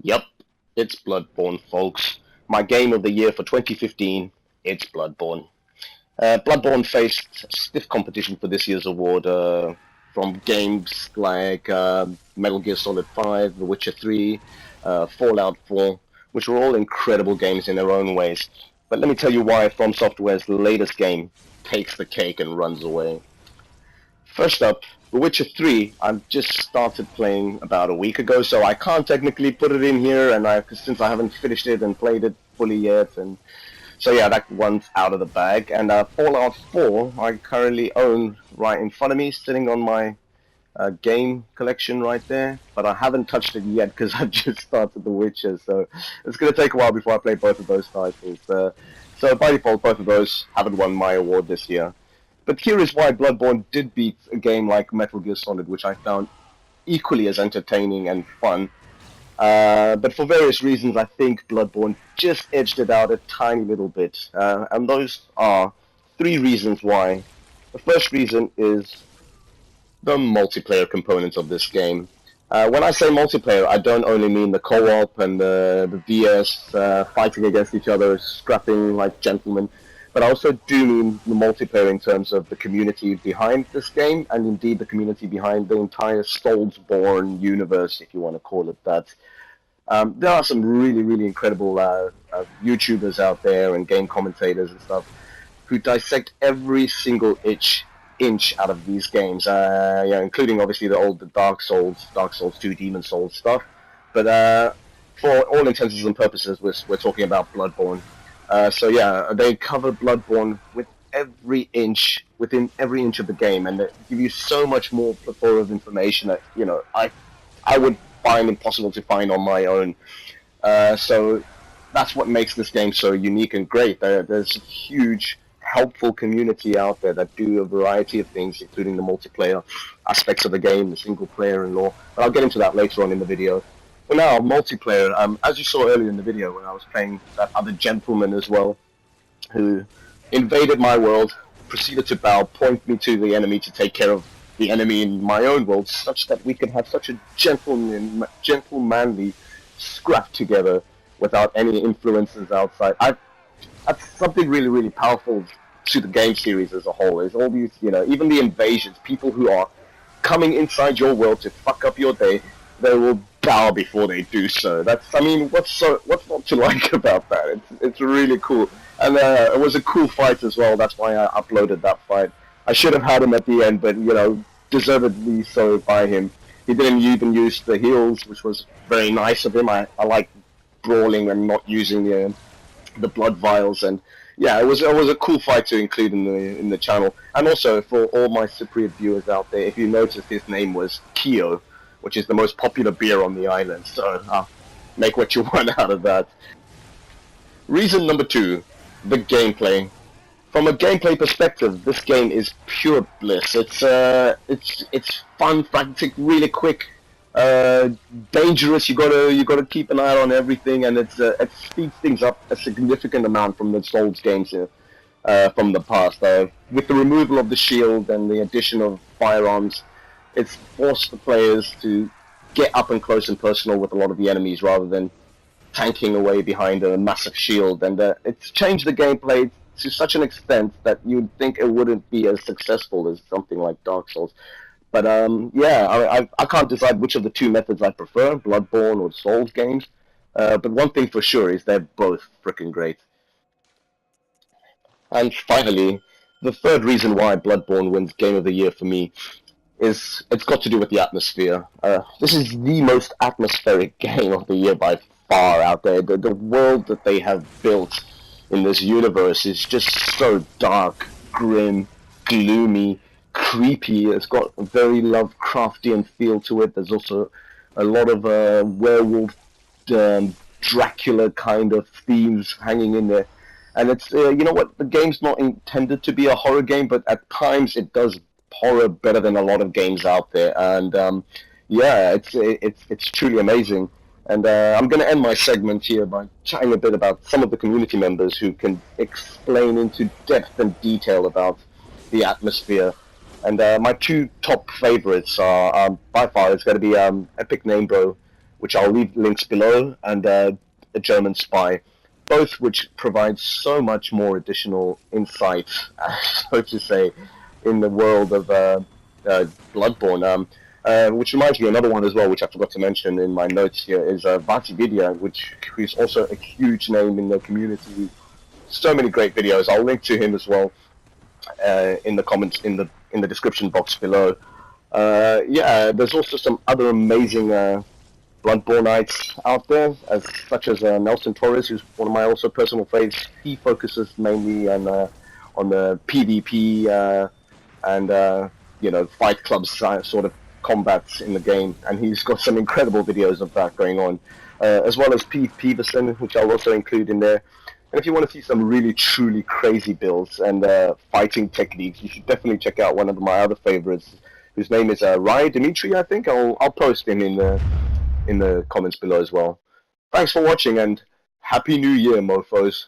Yep, it's Bloodborne, folks. My game of the year for 2015, it's Bloodborne. Bloodborne faced stiff competition for this year's award from games like Metal Gear Solid 5, The Witcher 3, Fallout 4, which were all incredible games in their own ways. But let me tell you why From Software's latest game takes the cake and runs away. First up, The Witcher 3, I've just started playing about a week ago, so I can't technically put it in here, and since I haven't finished it and played it fully yet, and so yeah, that one's out of the bag. And Fallout 4, I currently own right in front of me, sitting on my game collection right there, but I haven't touched it yet because I've just started The Witcher, so it's going to take a while before I play both of those titles. So by default, both of those haven't won my award this year. But here is why Bloodborne did beat a game like Metal Gear Solid, which I found equally as entertaining and fun. But for various reasons, I think Bloodborne just edged it out a tiny little bit. And those are three reasons why. The first reason is the multiplayer components of this game. When I say multiplayer, I don't only mean the co-op and the VS fighting against each other, scrapping like gentlemen, but I also do mean the multiplayer in terms of the community behind this game, and indeed the community behind the entire Soulsborne universe, if you want to call it that. There are some really, really incredible YouTubers out there and game commentators and stuff who dissect every single inch out of these games, including obviously the old Dark Souls 2, Demon Souls stuff. But for all intents and purposes, we're talking about Bloodborne. So yeah, they cover Bloodborne with within every inch of the game, and they give you so much more plethora of information that I would find impossible to find on my own. So that's what makes this game so unique and great. There's a huge, helpful community out there that do a variety of things, including the multiplayer aspects of the game, the single player and lore. But I'll get into that later on in the video. For now, multiplayer, as you saw earlier in the video when I was playing that other gentleman as well, who invaded my world, proceeded to bow, point me to the enemy to take care of the enemy in my own world, such that we could have such a gentlemanly scrap together without any influences outside. That's something really, really powerful to the game series as a whole. Is all these, even the invasions, people who are coming inside your world to fuck up your day, they will bow before they do so. What's not to like about that? It's really cool, and it was a cool fight as well. That's why I uploaded that fight. I should have had him at the end, but deservedly so by him. He didn't even use the heals, which was very nice of him. I like brawling and not using the blood vials, and yeah, it was a cool fight to include in the channel. And also for all my Cypriot viewers out there, if you noticed, his name was Keo, which is the most popular beer on the island. So make what you want out of that. Reason number two, the gameplay. From a gameplay perspective, this game is pure bliss. It's fun, frantic, really quick, dangerous. You gotta keep an eye on everything, and it speeds things up a significant amount from the Souls games from the past. With the removal of the shield and the addition of firearms, it's forced the players to get up and close and personal with a lot of the enemies rather than tanking away behind a massive shield, and it's changed the gameplay to such an extent that you'd think it wouldn't be as successful as something like Dark Souls. But I can't decide which of the two methods I prefer, Bloodborne or Souls games. But one thing for sure is they're both freaking great. And finally, the third reason why Bloodborne wins Game of the Year for me is it's got to do with the atmosphere. This is the most atmospheric game of the year by far out there. The world that they have built in this universe is just so dark, grim, gloomy, creepy. It's got a very Lovecraftian feel to it. There's also a lot of werewolf, Dracula kind of themes hanging in there. And it's, the game's not intended to be a horror game, but at times it does horror better than a lot of games out there. And it's truly amazing. And I'm going to end my segment here by chatting a bit about some of the community members who can explain into depth and detail about the atmosphere. And my two top favorites are, by far, it's going to be Epic Name Bro which I'll leave links below, and A German Spy, both which provide so much more additional insight, so to say, in the world of Bloodborne. Which reminds me, another one as well, which I forgot to mention in my notes here, is Vati Vidya, who's also a huge name in the community. So many great videos. I'll link to him as well in the comments, in the description box below. Yeah, there's also some other amazing Bloodborneites out there, such as Nelson Torres, who's one of my also personal favorites. He focuses mainly on the PvP and Fight Club sort of combats in the game, and he's got some incredible videos of that going on, as well as Pete Peterson, which I'll also include in there. And if you want to see some really truly crazy builds and fighting techniques, you should definitely check out one of my other favorites, whose name is Rai Dimitri. I think I'll post him in the comments below as well. Thanks for watching, and Happy New Year, mofos.